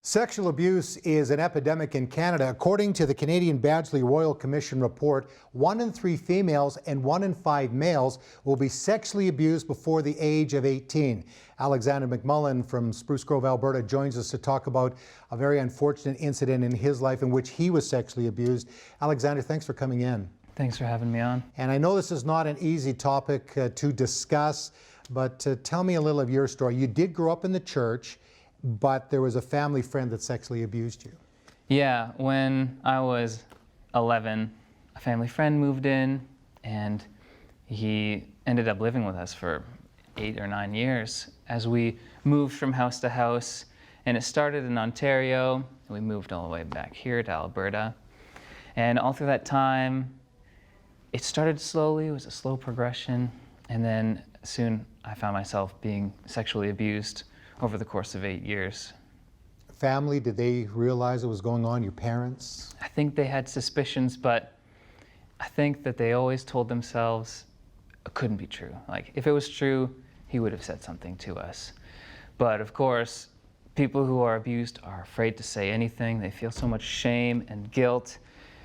Sexual abuse is an epidemic in Canada. According to the Canadian Badgley Royal Commission report, 1 in 3 females and 1 in 5 males will be sexually abused before the age of 18. Alexander MacMullin from Spruce Grove, Alberta, joins us to talk about a very unfortunate incident in his life in which he was sexually abused. Alexander, thanks for coming in. Thanks for having me on. And I know this is not an easy topic to discuss, but tell me a little of your story. You did grow up in the church, but there was a family friend that sexually abused you. Yeah, when I was 11, a family friend moved in, and he ended up living with us for 8 or 9 years as we moved from house to house. And it started in Ontario, and we moved all the way back here to Alberta. And all through that time, it started slowly, it was a slow progression, and then soon I found myself being sexually abused over the course of 8 years. Family, did they realize it was going on? Your parents? I think they had suspicions, but I think that they always told themselves it couldn't be true. Like, if it was true, he would have said something to us. But of course, people who are abused are afraid to say anything. They feel so much shame and guilt,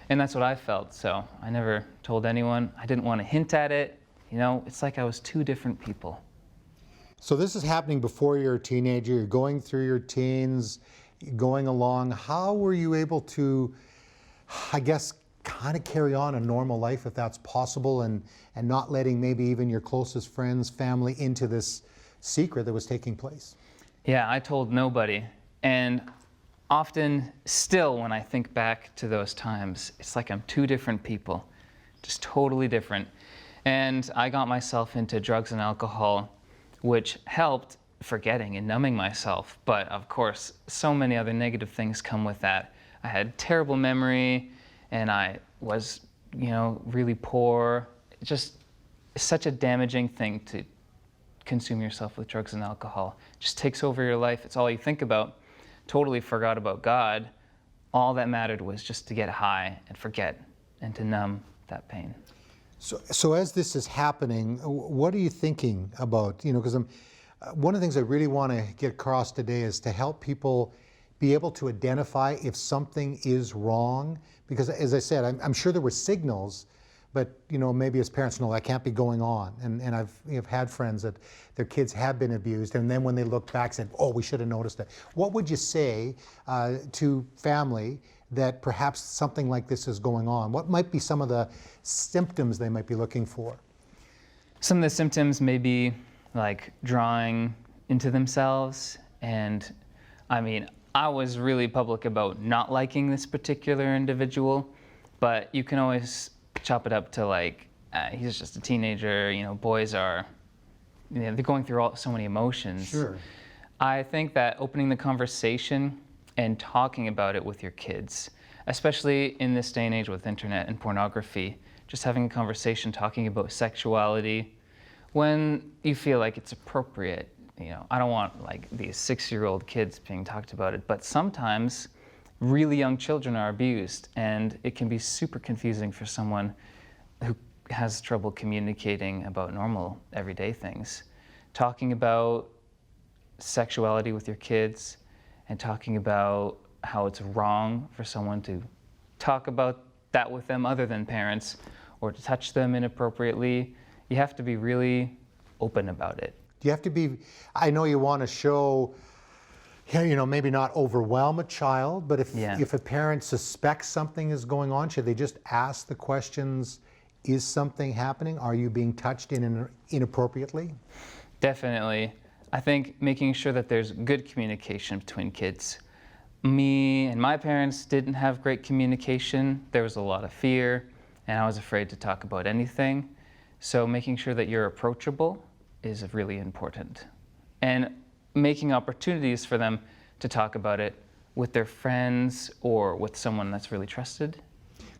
and that's what I felt. So I never told anyone. I didn't want to hint at it. You know, it's like I was two different people. So this is happening before you're a teenager, you're going through your teens, going along. How were you able to, I guess, kind of carry on a normal life, if that's possible, and not letting maybe even your closest friends, family into this secret that was taking place? Yeah, I told nobody. And often, still, when I think back to those times, it's like I'm two different people, just totally different. And I got myself into drugs and alcohol, which helped forgetting and numbing myself. But of course, so many other negative things come with that. I had terrible memory, and I was, really poor. Just such a damaging thing to consume yourself with drugs and alcohol. It just takes over your life. It's all you think about. Totally forgot about God. All that mattered was just to get high and forget and to numb that pain. So as this is happening, what are you thinking about? Because one of the things I really want to get across today is to help people be able to identify if something is wrong. Because as I said, I'm sure there were signals, but maybe as parents, no, that can't be going on. And I've had friends that their kids have been abused, and then when they look back, said, "Oh, we should have noticed it." What would you say to family that perhaps something like this is going on? What might be some of the symptoms they might be looking for? Some of the symptoms may be like drawing into themselves. And I mean, I was really public about not liking this particular individual, but you can always chop it up to like, he's just a teenager, boys are, they're going through so many emotions. Sure. I think that opening the conversation and talking about it with your kids, especially in this day and age with internet and pornography, just having a conversation, talking about sexuality when you feel like it's appropriate. I don't want like these 6-year-old kids being talked about it, but sometimes really young children are abused, and it can be super confusing for someone who has trouble communicating about normal everyday things. Talking about sexuality with your kids and talking about how it's wrong for someone to talk about that with them other than parents, or to touch them inappropriately. You have to be really open about it. Do you have to be, I know you want to show, maybe not overwhelm a child, but if a parent suspects something is going on, should they just ask the questions, is something happening? Are you being touched inappropriately? Definitely. I think making sure that there's good communication between kids. Me and my parents didn't have great communication. There was a lot of fear, and I was afraid to talk about anything. So making sure that you're approachable is really important. And making opportunities for them to talk about it with their friends or with someone that's really trusted.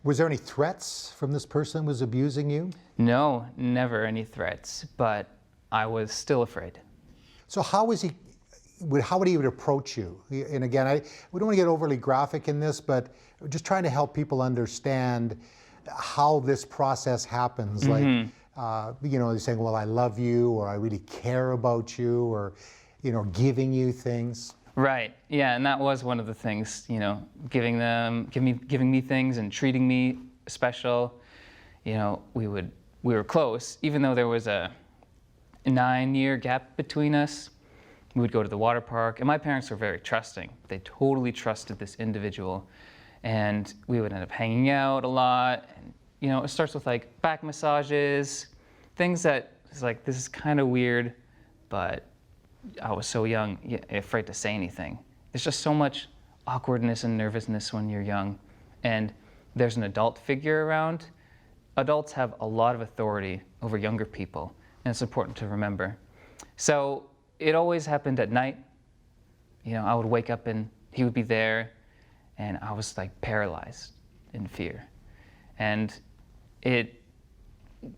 Was there any threats from this person who was abusing you? No, never any threats, but I was still afraid. So how would he approach you? And again, we don't want to get overly graphic in this, but just trying to help people understand how this process happens. Mm-hmm. Like, they're saying, well, I love you, or I really care about you, or, giving you things. Right. Yeah, and that was one of the things, giving me things and treating me special. We were close, even though there was a 9-year gap between us. We would go to the water park, and my parents were very trusting. They totally trusted this individual, and we would end up hanging out a lot. And it starts with like back massages, things that is like, this is kind of weird, but I was so young, afraid to say anything. There's just so much awkwardness and nervousness when you're young, and there's an adult figure around. Adults have a lot of authority over younger people, and it's important to remember. So it always happened at night. I would wake up and he would be there, and I was like paralyzed in fear. And it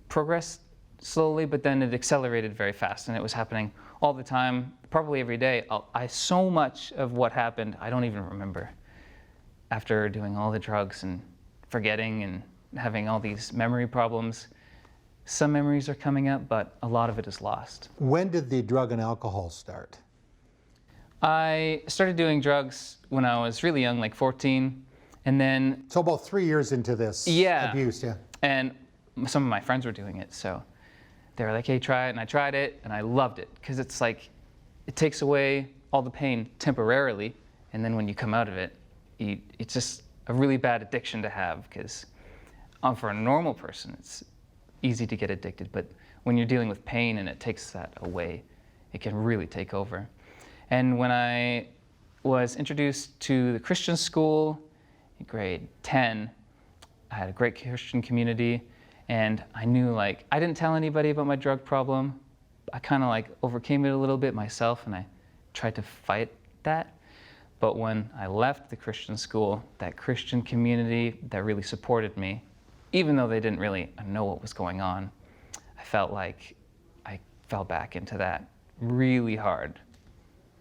progressed slowly, but then it accelerated very fast, and it was happening all the time, probably every day. So much of what happened, I don't even remember. After doing all the drugs and forgetting and having all these memory problems, some memories are coming up, but a lot of it is lost. When did the drug and alcohol start? I started doing drugs when I was really young, like 14, and then... So about 3 years into this abuse, yeah. And some of my friends were doing it, so they were like, hey, try it, and I tried it, and I loved it, because it's like, it takes away all the pain temporarily, and then when you come out of it, it's just a really bad addiction to have, because for a normal person, it's easy to get addicted, but when you're dealing with pain and it takes that away, it can really take over. And when I was introduced to the Christian school in grade 10, I had a great Christian community, and I knew, I didn't tell anybody about my drug problem. I kind of overcame it a little bit myself, and I tried to fight that. But when I left the Christian school, that Christian community that really supported me, even though they didn't really know what was going on, I felt like I fell back into that really hard.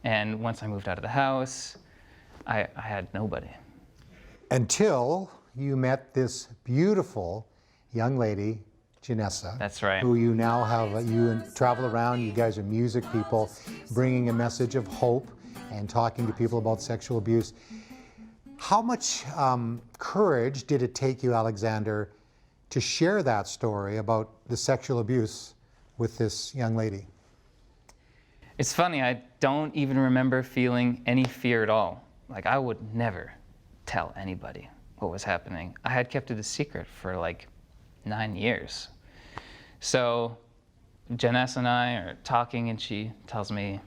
And once I moved out of the house, I had nobody. Until you met this beautiful young lady, Janice. That's right. Who you now have, you travel around, you guys are music people, bringing a message of hope and talking to people about sexual abuse. How much courage did it take you, Alexander, to share that story about the sexual abuse with this young lady? It's funny, I don't even remember feeling any fear at all. I would never tell anybody what was happening. I had kept it a secret for 9 years. So Janice and I are talking, and she tells me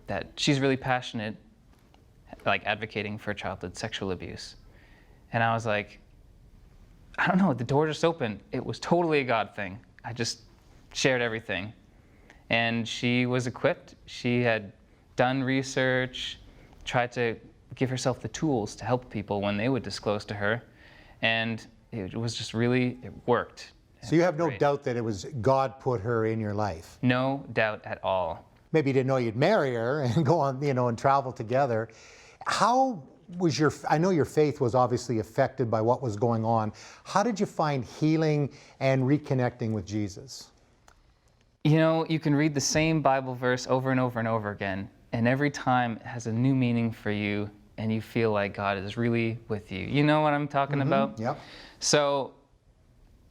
that she's really passionate, advocating for childhood sexual abuse. And I was like, I don't know, the door just opened. It was totally a God thing. I just shared everything. And she was equipped. She had done research, tried to give herself the tools to help people when they would disclose to her. And it was just really, it worked. So you have no doubt that it was God put her in your life? No doubt at all. Maybe you didn't know you'd marry her and go on, and travel together. How was I know your faith was obviously affected by what was going on. How did you find healing and reconnecting with Jesus? You can read the same Bible verse over and over and over again, and every time it has a new meaning for you, and you feel like God is really with you. You know what I'm talking about? Yep. So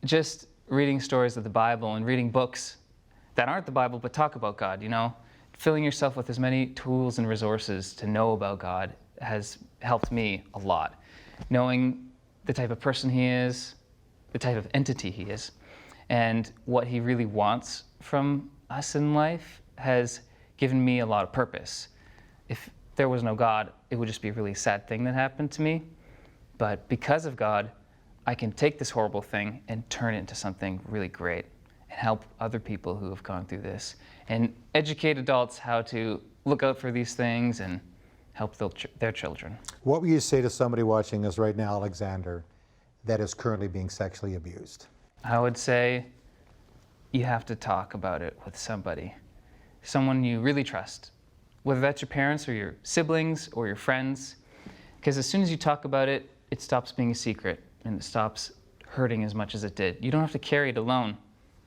just reading stories of the Bible and reading books that aren't the Bible but talk about God, filling yourself with as many tools and resources to know about God has helped me a lot. Knowing the type of person he is, the type of entity he is, and what he really wants from us in life has given me a lot of purpose. If there was no God, it would just be a really sad thing that happened to me. But because of God, I can take this horrible thing and turn it into something really great and help other people who have gone through this and educate adults how to look out for these things and help their children. What would you say to somebody watching us right now, Alexander, that is currently being sexually abused? I would say you have to talk about it with somebody, someone you really trust, whether that's your parents or your siblings or your friends, because as soon as you talk about it, it stops being a secret and it stops hurting as much as it did. You don't have to carry it alone.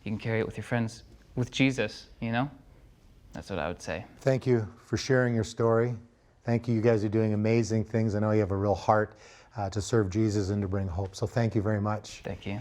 You can carry it with your friends, with Jesus, That's what I would say. Thank you for sharing your story. Thank you. You guys are doing amazing things. I know you have a real heart to serve Jesus and to bring hope. So thank you very much. Thank you.